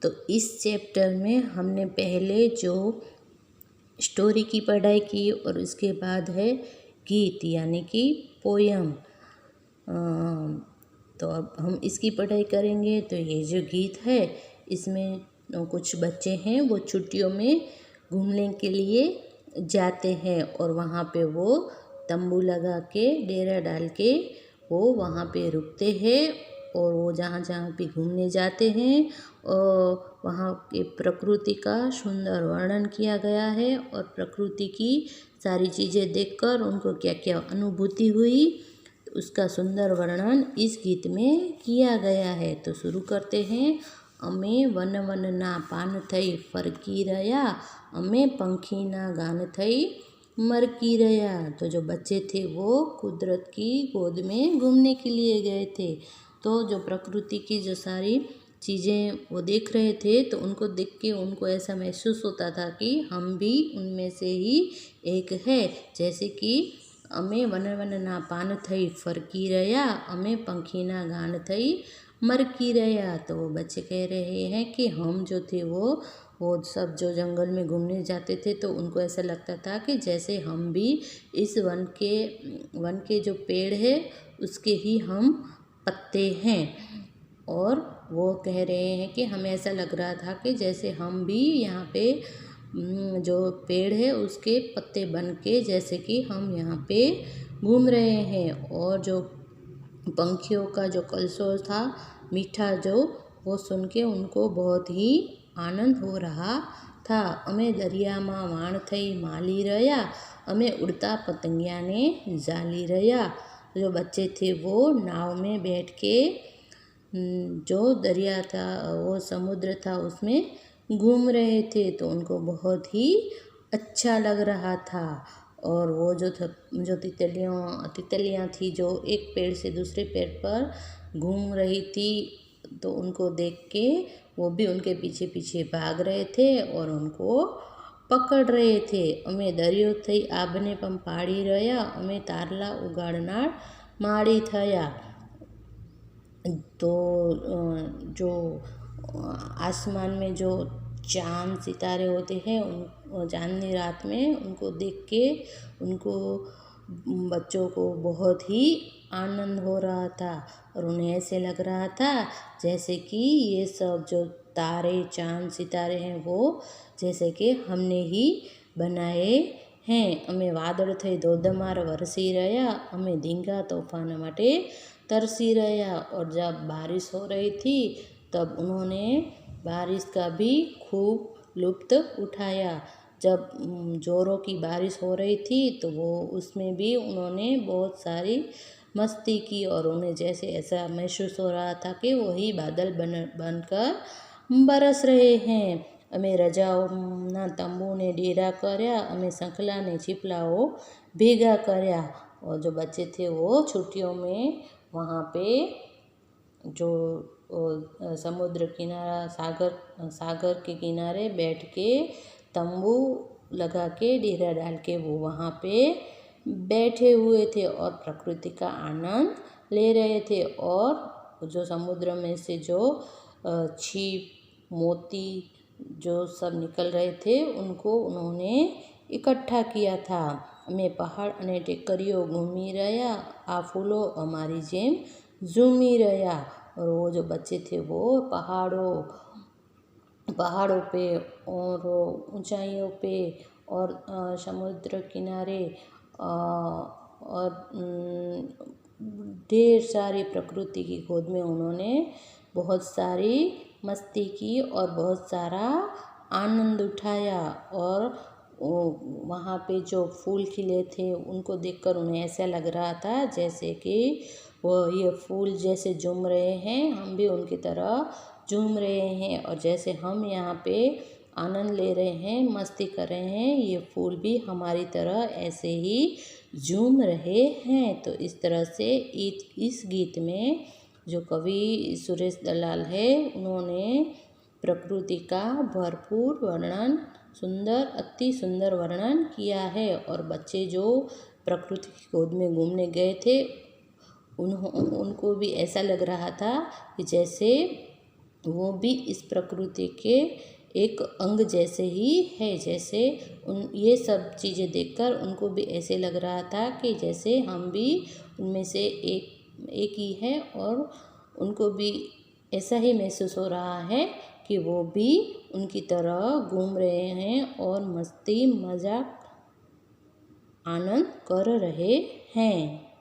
तो इस चैप्टर में हमने पहले जो स्टोरी की पढ़ाई की और उसके बाद है गीत यानी कि पोयम। तो अब हम इसकी पढ़ाई करेंगे। तो ये जो गीत है इसमें कुछ बच्चे हैं वो छुट्टियों में घूमने के लिए जाते हैं और वहाँ पे वो तंबू लगा के डेरा डाल के वो वहाँ पे रुकते हैं और वो जहाँ जहाँ भी घूमने जाते हैं और वहाँ के प्रकृति का सुंदर वर्णन किया गया है और प्रकृति की सारी चीज़ें देखकर उनको क्या क्या अनुभूति हुई उसका सुंदर वर्णन इस गीत में किया गया है। तो शुरू करते हैं। अमे वन वन ना पान थई फरकी रया, अमे पंखी ना गान थई मरकी रया। तो जो बच्चे थे वो कुदरत की गोद में घूमने के लिए गए थे। तो जो प्रकृति की जो सारी चीज़ें वो देख रहे थे तो उनको देख के उनको ऐसा महसूस होता था कि हम भी उनमें से ही एक है। जैसे कि अमे वन वन ना पान थई फरकी रया, अमे पंखी ना गान थई मरकी रया। तो वो बच्चे कह रहे हैं कि हम जो थे वो सब जो जंगल में घूमने जाते थे तो उनको ऐसा लगता था कि जैसे हम भी इस वन के जो पेड़ है उसके ही हम पत्ते हैं। और वो कह रहे हैं कि हमें ऐसा लग रहा था कि जैसे हम भी यहाँ पे जो पेड़ है उसके पत्ते बन के जैसे कि हम यहाँ पे घूम रहे हैं। और जो पंखियों का जो कलशोर था मीठा जो वो सुन के उनको बहुत ही आनंद हो रहा था। अमे दरिया माँ वाण थई माली रया, अमे उड़ता पतंगिया ने जाली रया। जो बच्चे थे वो नाव में बैठ के जो दरिया था वो समुद्र था उसमें घूम रहे थे तो उनको बहुत ही अच्छा लग रहा था। और वो जो तितलियाँ थी जो एक पेड़ से दूसरे पेड़ पर घूम रही थी तो उनको देख के वो भी उनके पीछे पीछे भाग रहे थे और उनको पकड़ रहे थे। अमे दरियो थई आबने पम पाड़ी रया, अमे तारला उगाड़नार माड़ी थया। तो जो आसमान में जो चांद सितारे होते हैं उन चांदनी रात में उनको देख के उनको बच्चों को बहुत ही आनंद हो रहा था और उन्हें ऐसे लग रहा था जैसे कि ये सब जो तारे चांद सितारे हैं वो जैसे कि हमने ही बनाए हैं। अमे वादळ थई धोधमार वरसी रया, अमे धींगा तूफान माटे तरसी रहा। और जब बारिश हो रही थी तब उन्होंने बारिश का भी खूब लुत्फ़ उठाया। जब ज़ोरों की बारिश हो रही थी तो वो उसमें भी उन्होंने बहुत सारी मस्ती की और उन्हें जैसे ऐसा महसूस हो रहा था कि वही बादल बनकर बरस रहे हैं। अमे रजाओना तंबू ने डेरा कर्या, अमे संखला ने छिपलाओ भेगा कर्या। और जो बच्चे थे वो छुट्टियों में वहाँ पे जो समुद्र किनारा सागर के किनारे बैठ के तंबू लगा के डेरा डाल के वो वहाँ पे बैठे हुए थे और प्रकृति का आनंद ले रहे थे। और जो समुद्र में से जो छिप मोती जो सब निकल रहे थे उनको उन्होंने इकट्ठा किया था। अमे पहाड़ अने टेकरीओ घूमी रया, आ फूलो अमारी जेम झूमी रया। और वो जो बच्चे थे वो पहाड़ों पे और ऊंचाइयों पे और समुद्र किनारे और ढेर सारी प्रकृति की गोद में उन्होंने बहुत सारी मस्ती की और बहुत सारा आनंद उठाया। और वहाँ पे जो फूल खिले थे उनको देखकर उन्हें ऐसा लग रहा था जैसे कि वो ये फूल जैसे झूम रहे हैं हम भी उनकी तरह झूम रहे हैं और जैसे हम यहाँ पे आनंद ले रहे हैं मस्ती कर रहे हैं ये फूल भी हमारी तरह ऐसे ही झूम रहे हैं। तो इस तरह से इस गीत में जो कवि सुरेश दलाल है उन्होंने प्रकृति का भरपूर वर्णन अति सुंदर वर्णन किया है। और बच्चे जो प्रकृति की गोद में घूमने गए थे उनको भी ऐसा लग रहा था कि जैसे वो भी इस प्रकृति के एक अंग जैसे ही है। जैसे ये सब चीज़ें देखकर उनको भी ऐसे लग रहा था कि जैसे हम भी उनमें से एक ही है, और उनको भी ऐसा ही महसूस हो रहा है कि वो भी उनकी तरह घूम रहे हैं और मस्ती मजाक आनंद कर रहे हैं।